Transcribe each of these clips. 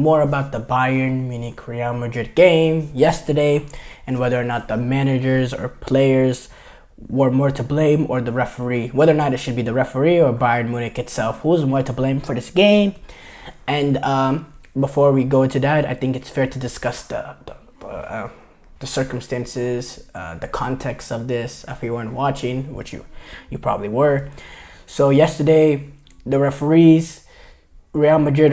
more about the Bayern Munich Real Madrid game yesterday and whether or not the managers or players were more to blame, or the referee, whether or not it should be the referee or Bayern Munich itself, who's more to blame for this game. And before we go into that, I think it's fair to discuss the circumstances, the context of this, if you weren't watching, which you probably were. So yesterday, the referees, Real Madrid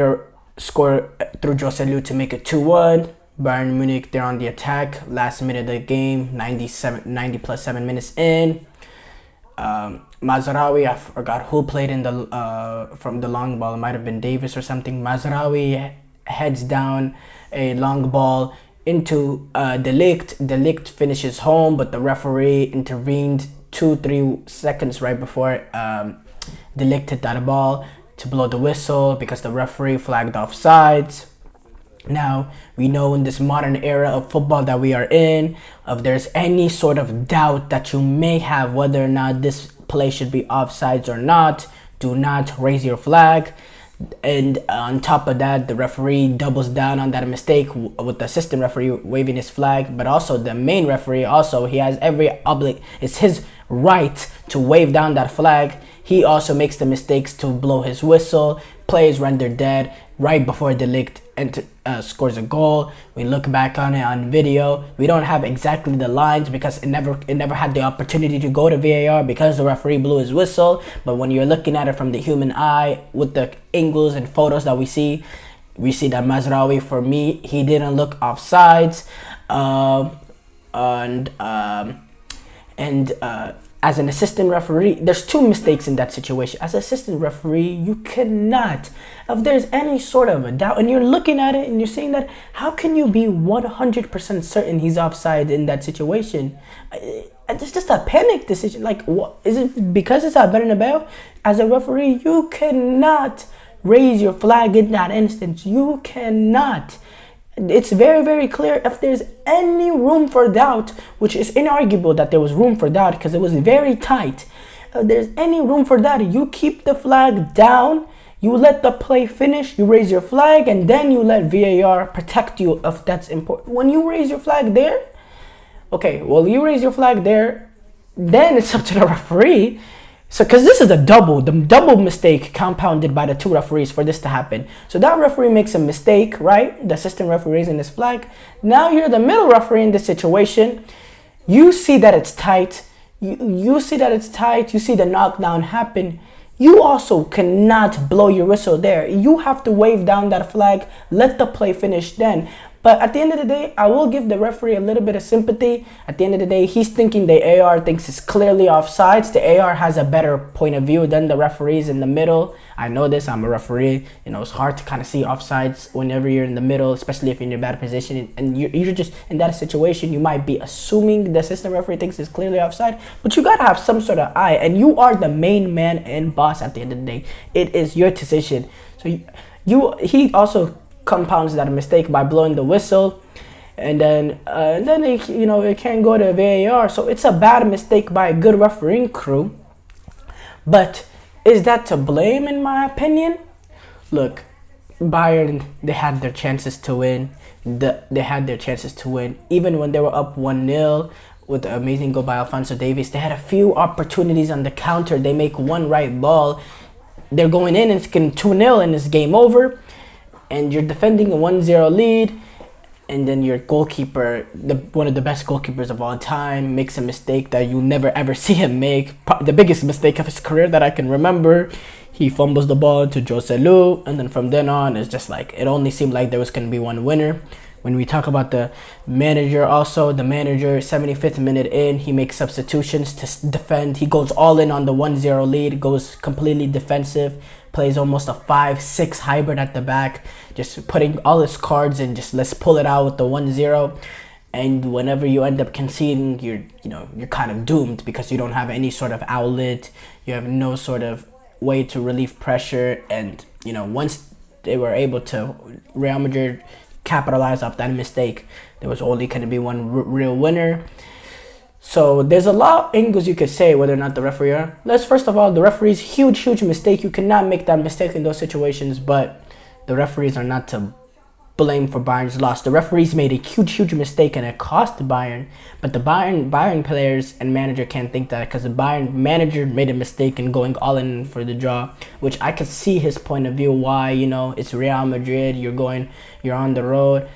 scored through Joselu to make it 2-1. Bayern Munich, they're on the attack. Last minute of the game, 90 plus 7 minutes in. Mazraoui, I forgot who played in the from the long ball. It might have been Davis or something. Mazraoui heads down a long ball into dissect. Dissect finishes home, but the referee intervened 2-3 seconds right before dissect hit that ball to blow the whistle because the referee flagged offsides. Now, we know in this modern era of football that we are in, if there's any sort of doubt that you may have whether or not this play should be offsides or not, do not raise your flag. And on top of that, the referee doubles down on that mistake with the assistant referee waving his flag, but also the main referee he has it's his right to wave down that flag. He also makes the mistakes to blow his whistle. Players rendered dead right before dissect scores a goal. We look back on it on video. We don't have exactly the lines because it never had the opportunity to go to VAR because the referee blew his whistle. But when you're looking at it from the human eye with the angles and photos that we see that Mazraoui, for me, he didn't look offsides. As an assistant referee, there's two mistakes in that situation. As an assistant referee, you cannot, if there's any sort of a doubt and you're looking at it and you're saying that, how can you be 100% certain he's offside in that situation? It's just a panic decision. Like, what is it? Because it's at Bernabeu? As a referee, you cannot raise your flag in that instance. You cannot. It's very, very clear. If there's any room for doubt, which is inarguable that there was room for doubt because it was very tight. If there's any room for doubt, you keep the flag down, you let the play finish, you raise your flag, and then you let VAR protect you if that's important. When you raise your flag there, you raise your flag there, then it's up to the referee. So, because this is the double mistake compounded by the two referees for this to happen. So that referee makes a mistake, right? The assistant referee raising his flag. Now you're the middle referee in this situation. You see that it's tight. You see that it's tight. You see the knockdown happen. You also cannot blow your whistle there. You have to wave down that flag, let the play finish then. But at the end of the day, I will give the referee a little bit of sympathy. At the end of the day, he's thinking the AR thinks it's clearly offsides. The AR has a better point of view than the referees in the middle. I know this, I'm a referee. It's hard to kind of see offsides whenever you're in the middle, especially if you're in a bad position. And you're just in that situation, you might be assuming the assistant referee thinks it's clearly offside. But you got to have some sort of eye. And you are the main man and boss at the end of the day. It is your decision. So he also compounds that mistake by blowing the whistle, and then it can't go to VAR. So it's a bad mistake by a good refereeing crew. But is that to blame in my opinion? Look, Bayern, they had their chances to win. They had their chances to win even when they were up 1-0 with the amazing goal by Alphonso Davies. They had a few opportunities on the counter. They make one right ball. They're going in and it's getting 2-0 and it's game over. And you're defending a 1-0 lead, and then your goalkeeper, one of the best goalkeepers of all time, makes a mistake that you never ever see him make. The biggest mistake of his career that I can remember. He fumbles the ball to Joselu, and then from then on, it's just like it only seemed like there was going to be one winner. When we talk about the manager, 75th minute in, he makes substitutions to defend. He goes all in on the 1-0 lead, goes completely defensive, plays almost a 5-6 hybrid at the back, just putting all his cards in, just let's pull it out with the 1-0. And whenever you end up conceding, you're kind of doomed because you don't have any sort of outlet. You have no sort of way to relieve pressure. And once they were able to, Real Madrid capitalize off that mistake, there was only going to be one real winner. So there's a lot of angles you could say whether or not the referee. First of all, the referee's huge mistake. You cannot make that mistake in those situations, but the referees are not to blame for Bayern's loss. The referees made a huge mistake and it cost Bayern. But the Bayern players and manager can't think that, because the Bayern manager made a mistake in going all in for the draw, which I could see his point of view. Why, it's Real Madrid, you're on the road.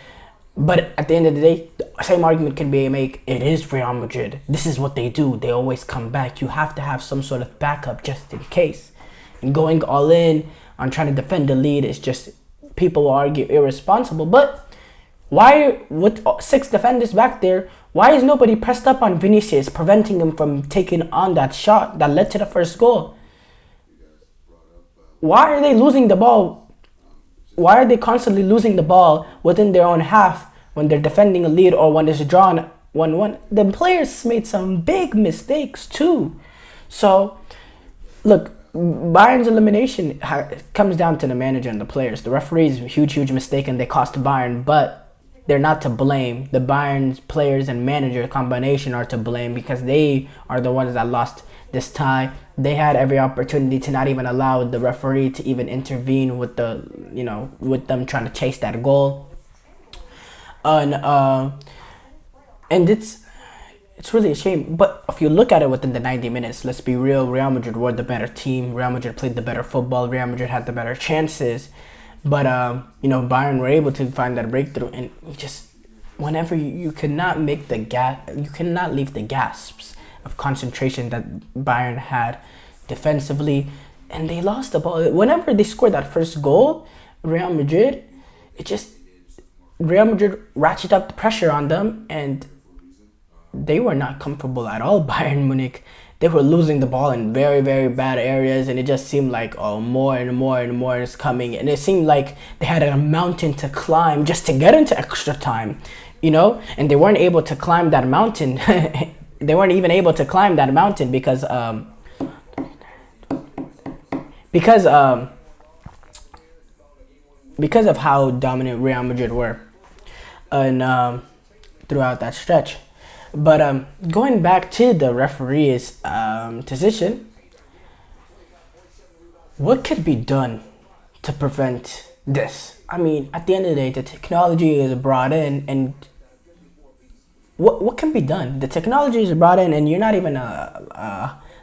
But at the end of the day, the same argument can be made. It is Real Madrid. This is what they do. They always come back. You have to have some sort of backup just in case. And going all in on trying to defend the lead is just, people will argue, irresponsible. But why, with 6 defenders back there, why is nobody pressed up on Vinicius, preventing him from taking on that shot that led to the first goal? Why are they losing the ball? Why are they constantly losing the ball within their own half when they're defending a lead or when it's drawn 1-1? The players made some big mistakes too. So, look, Bayern's elimination comes down to the manager and the players. The referees, huge mistake, and they cost Bayern, but they're not to blame. The Bayern's players and manager combination are to blame, because they are the ones that lost this tie. They had every opportunity to not even allow the referee to even intervene with with them trying to chase that goal. And it's really a shame. But if you look at it within the 90 minutes, let's be real, Real Madrid were the better team. Real Madrid played the better football. Real Madrid had the better chances. But Bayern were able to find that breakthrough, and whenever you cannot make you cannot leave the gasps of concentration that Bayern had defensively, and they lost the ball. Whenever they scored that first goal, Real Madrid ratcheted up the pressure on them, and they were not comfortable at all. Bayern Munich, they were losing the ball in very, very bad areas, and it just seemed like more and more is coming, and it seemed like they had a mountain to climb just to get into extra time, and they weren't able to climb that mountain. They weren't even able to climb that mountain because of how dominant Real Madrid were and throughout that stretch. But going back to the referee's decision, what could be done to prevent this? I mean, at the end of the day, the technology is brought in, and what can be done? The technology is brought in, and you're not even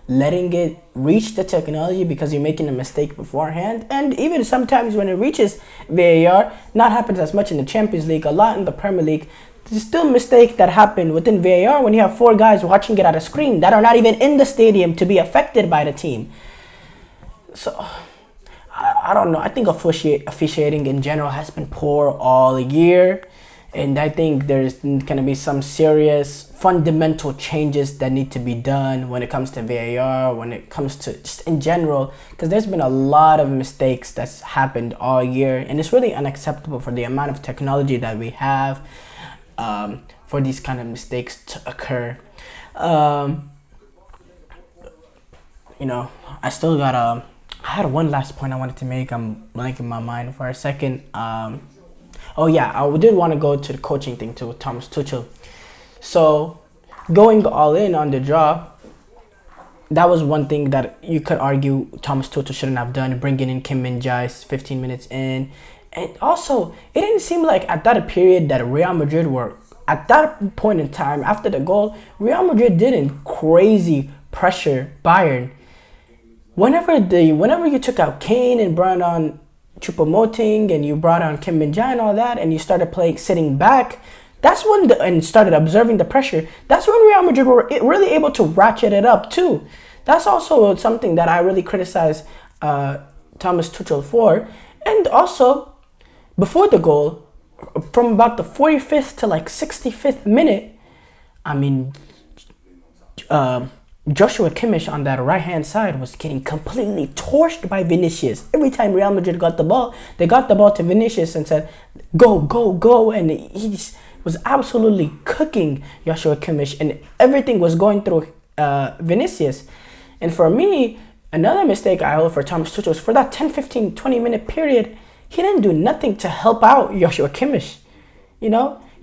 letting it reach the technology because you're making a mistake beforehand. And even sometimes when it reaches VAR, not happens as much in the Champions League, a lot in the Premier League. There's still mistakes that happen within VAR when you have 4 guys watching it at a screen that are not even in the stadium to be affected by the team. So, I don't know. I think officiating in general has been poor all year. And I think there's going to be some serious fundamental changes that need to be done when it comes to VAR, when it comes to just in general, because there's been a lot of mistakes that's happened all year, and it's really unacceptable for the amount of technology that we have for these kind of mistakes to occur. I still got I had one last point I wanted to make. I'm blanking my mind for a second. I did want to go to the coaching thing too with Thomas Tuchel. So, going all in on the draw, that was one thing that you could argue Thomas Tuchel shouldn't have done, bringing in Kim Min-jae 15 minutes in. And also, it didn't seem like at that period that Real Madrid were, at that point in time, after the goal, Real Madrid didn't crazy pressure Bayern. Whenever you took out Kane and brought on Choupo-Moting and you brought on Kim Min-jae and all that, and you started playing sitting back, that's when and started observing the pressure. That's when Real Madrid were really able to ratchet it up too. That's also something that I really criticize Thomas Tuchel for. And also, before the goal, from about the 45th to like 65th minute, Joshua Kimmich on that right-hand side was getting completely torched by Vinicius. Every time Real Madrid got the ball, they got the ball to Vinicius and said, go, go, go. And he was absolutely cooking Joshua Kimmich, and everything was going through Vinicius. And for me, another mistake I hold for Thomas Tuchel was for that 10, 15, 20-minute period, he didn't do nothing to help out Joshua Kimmich. He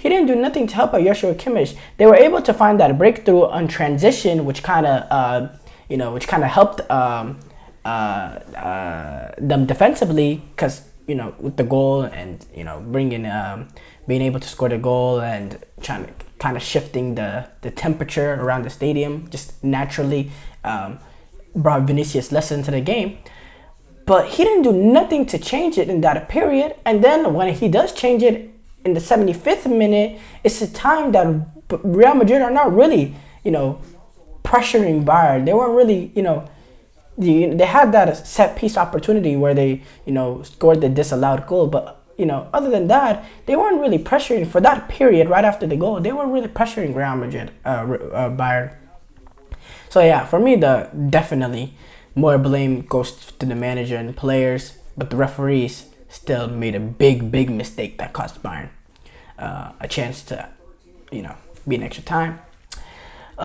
didn't do nothing to help out Joshua Kimmich. They were able to find that breakthrough on transition, which kind of helped them defensively, because with the goal and being able to score the goal and trying to kind of shifting the temperature around the stadium just naturally brought Vinicius less into the game. But he didn't do nothing to change it in that period. And then when he does change it in the 75th minute, it's a time that Real Madrid are not really, pressuring Bayern. They weren't really, they had that set piece opportunity where they, scored the disallowed goal. But, other than that, they weren't really pressuring for that period right after the goal. They weren't really pressuring Real Madrid, Bayern. So yeah, for me, definitely more blame goes to the manager and the players, but the referees still made a big mistake that cost Bayern a chance to, be in extra time.